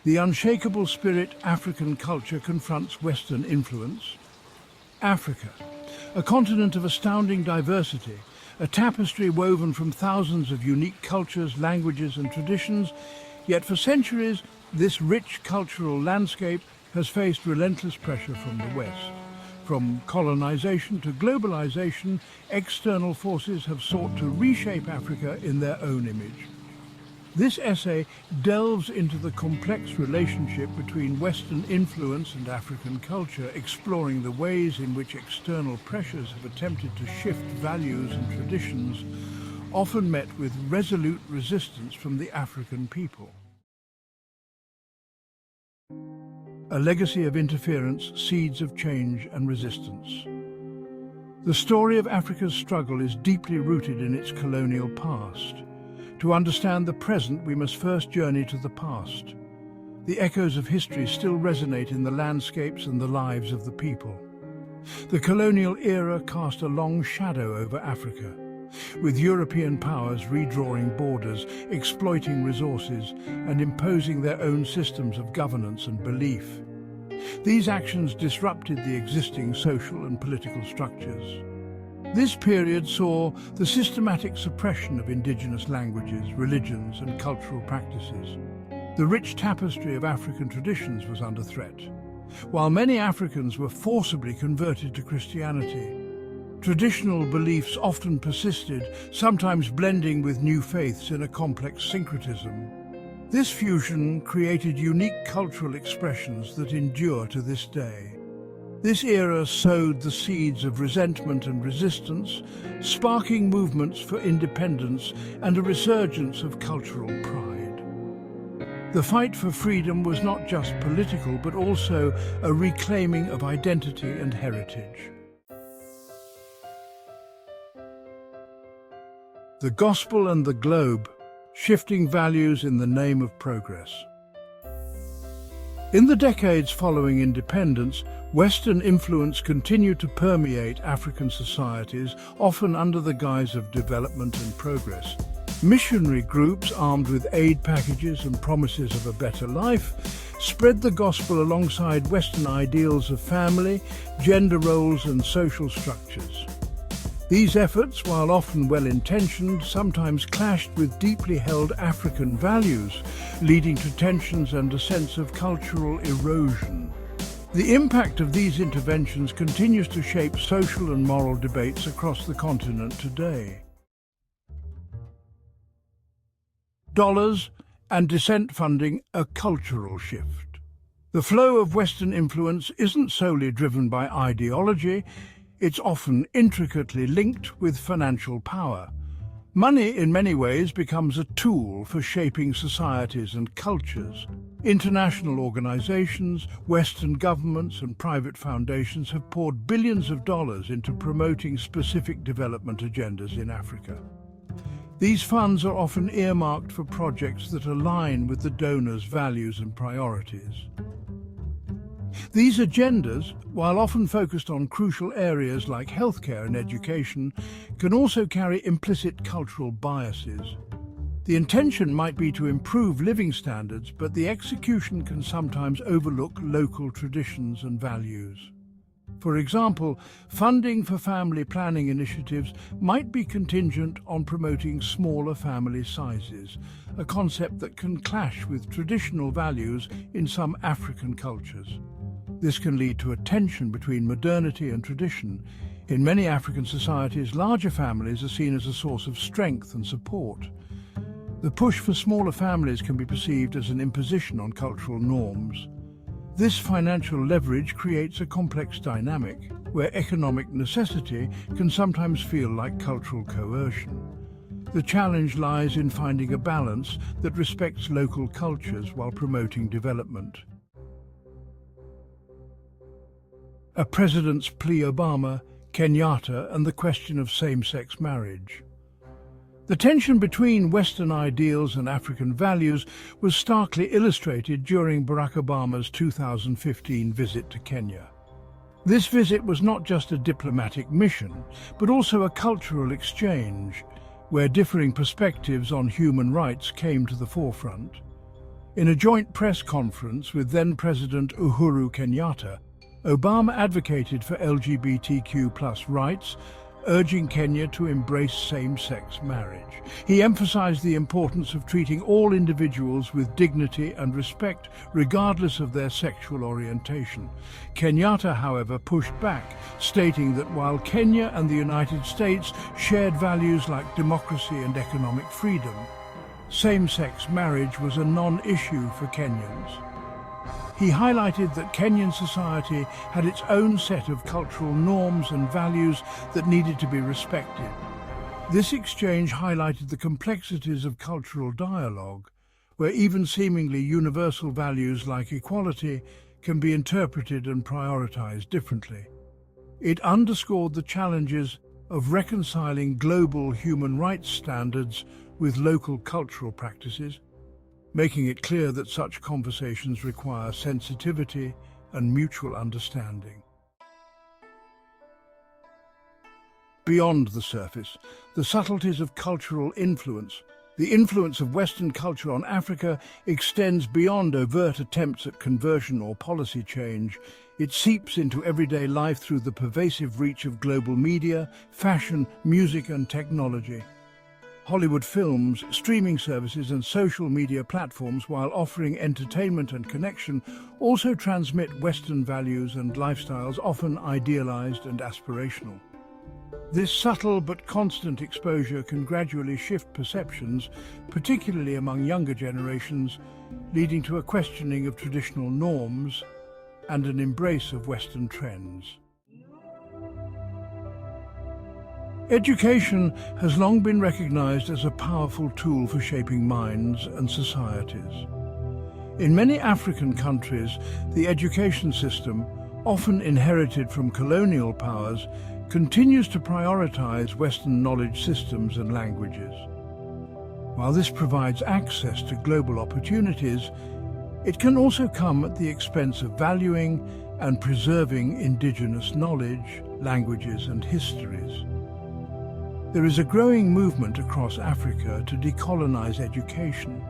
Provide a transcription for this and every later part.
The unshakable spirit African culture confronts Western influence. Africa, a continent of astounding diversity, a tapestry woven from thousands of unique cultures, languages and traditions, yet for centuries this rich cultural landscape has faced relentless pressure from the West. From colonization to globalization, external forces have sought to reshape Africa in their own image. This essay delves into the complex relationship between Western influence and African culture, exploring the ways in which external pressures have attempted to shift values and traditions, often met with resolute resistance from the African people. A legacy of interference, seeds of change and resistance. The story of Africa's struggle is deeply rooted in its colonial past. To understand the present, we must first journey to the past. The echoes of history still resonate in the landscapes and the lives of the people. The colonial era cast a long shadow over Africa, with European powers redrawing borders, exploiting resources, and imposing their own systems of governance and belief. These actions disrupted the existing social and political structures. This period saw the systematic suppression of indigenous languages, religions, and cultural practices. The rich tapestry of African traditions was under threat, while many Africans were forcibly converted to Christianity. Traditional beliefs often persisted, sometimes blending with new faiths in a complex syncretism. This fusion created unique cultural expressions that endure to this day. This era sowed the seeds of resentment and resistance, sparking movements for independence and a resurgence of cultural pride. The fight for freedom was not just political, but also a reclaiming of identity and heritage. The gospel and the globe, shifting values in the name of progress. In the decades following independence, Western influence continued to permeate African societies, often under the guise of development and progress. Missionary groups, armed with aid packages and promises of a better life, spread the gospel alongside Western ideals of family, gender roles and social structures. These efforts, while often well-intentioned, sometimes clashed with deeply held African values, leading to tensions and a sense of cultural erosion. The impact of these interventions continues to shape social and moral debates across the continent today. Dollars and dissent funding a cultural shift. The flow of Western influence isn't solely driven by ideology. It's often intricately linked with financial power. Money, in many ways, becomes a tool for shaping societies and cultures. International organizations, Western governments and private foundations have poured billions of dollars into promoting specific development agendas in Africa. These funds are often earmarked for projects that align with the donors' values and priorities. These agendas, while often focused on crucial areas like healthcare and education, can also carry implicit cultural biases. The intention might be to improve living standards, but the execution can sometimes overlook local traditions and values. For example, funding for family planning initiatives might be contingent on promoting smaller family sizes, a concept that can clash with traditional values in some African cultures. This can lead to a tension between modernity and tradition. In many African societies, larger families are seen as a source of strength and support. The push for smaller families can be perceived as an imposition on cultural norms. This financial leverage creates a complex dynamic, where economic necessity can sometimes feel like cultural coercion. The challenge lies in finding a balance that respects local cultures while promoting development. A president's plea: Obama, Kenyatta, and the question of same-sex marriage. The tension between Western ideals and African values was starkly illustrated during Barack Obama's 2015 visit to Kenya. This visit was not just a diplomatic mission, but also a cultural exchange, where differing perspectives on human rights came to the forefront. In a joint press conference with then-President Uhuru Kenyatta, Obama advocated for LGBTQ+ rights, urging Kenya to embrace same-sex marriage. He emphasized the importance of treating all individuals with dignity and respect, regardless of their sexual orientation. Kenyatta, however, pushed back, stating that while Kenya and the United States shared values like democracy and economic freedom, same-sex marriage was a non-issue for Kenyans. He highlighted that Kenyan society had its own set of cultural norms and values that needed to be respected. This exchange highlighted the complexities of cultural dialogue, where even seemingly universal values like equality can be interpreted and prioritized differently. It underscored the challenges of reconciling global human rights standards with local cultural practices, making it clear that such conversations require sensitivity and mutual understanding. Beyond the surface, the subtleties of cultural influence. The influence of Western culture on Africa extends beyond overt attempts at conversion or policy change. It seeps into everyday life through the pervasive reach of global media, fashion, music, and technology. Hollywood films, streaming services, and social media platforms, while offering entertainment and connection, also transmit Western values and lifestyles, often idealized and aspirational. This subtle but constant exposure can gradually shift perceptions, particularly among younger generations, leading to a questioning of traditional norms and an embrace of Western trends. Education has long been recognized as a powerful tool for shaping minds and societies. In many African countries, the education system, often inherited from colonial powers, continues to prioritize Western knowledge systems and languages. While this provides access to global opportunities, it can also come at the expense of valuing and preserving indigenous knowledge, languages, and histories. There is a growing movement across Africa to decolonize education,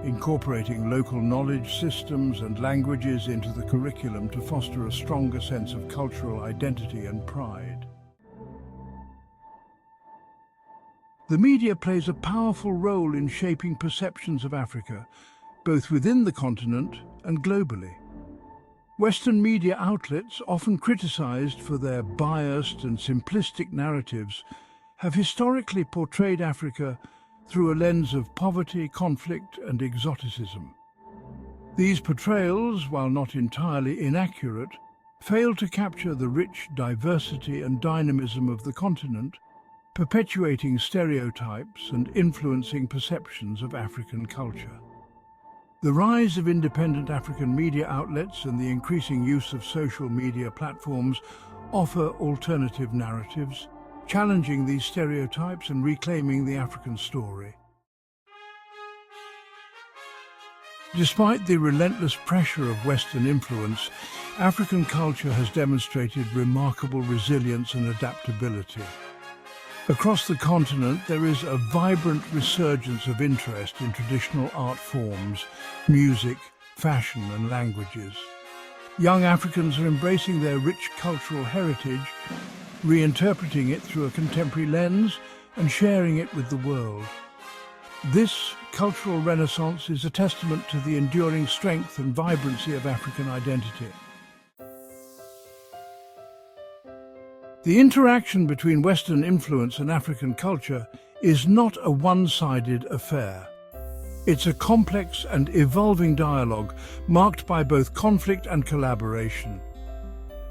incorporating local knowledge systems and languages into the curriculum to foster a stronger sense of cultural identity and pride. The media plays a powerful role in shaping perceptions of Africa, both within the continent and globally. Western media outlets, often criticized for their biased and simplistic narratives, have historically portrayed Africa through a lens of poverty, conflict, and exoticism. These portrayals, while not entirely inaccurate, fail to capture the rich diversity and dynamism of the continent, perpetuating stereotypes and influencing perceptions of African culture. The rise of independent African media outlets and the increasing use of social media platforms offer alternative narratives, challenging these stereotypes and reclaiming the African story. Despite the relentless pressure of Western influence, African culture has demonstrated remarkable resilience and adaptability. Across the continent, there is a vibrant resurgence of interest in traditional art forms, music, fashion, and languages. Young Africans are embracing their rich cultural heritage, reinterpreting it through a contemporary lens and sharing it with the world. This cultural renaissance is a testament to the enduring strength and vibrancy of African identity. The interaction between Western influence and African culture is not a one-sided affair. It's a complex and evolving dialogue marked by both conflict and collaboration.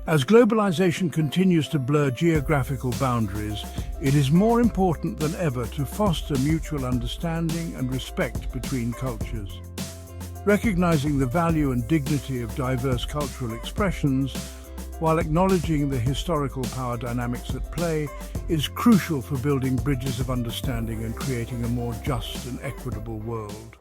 As globalization continues to blur geographical boundaries, it is more important than ever to foster mutual understanding and respect between cultures. Recognizing the value and dignity of diverse cultural expressions, while acknowledging the historical power dynamics at play, is crucial for building bridges of understanding and creating a more just and equitable world.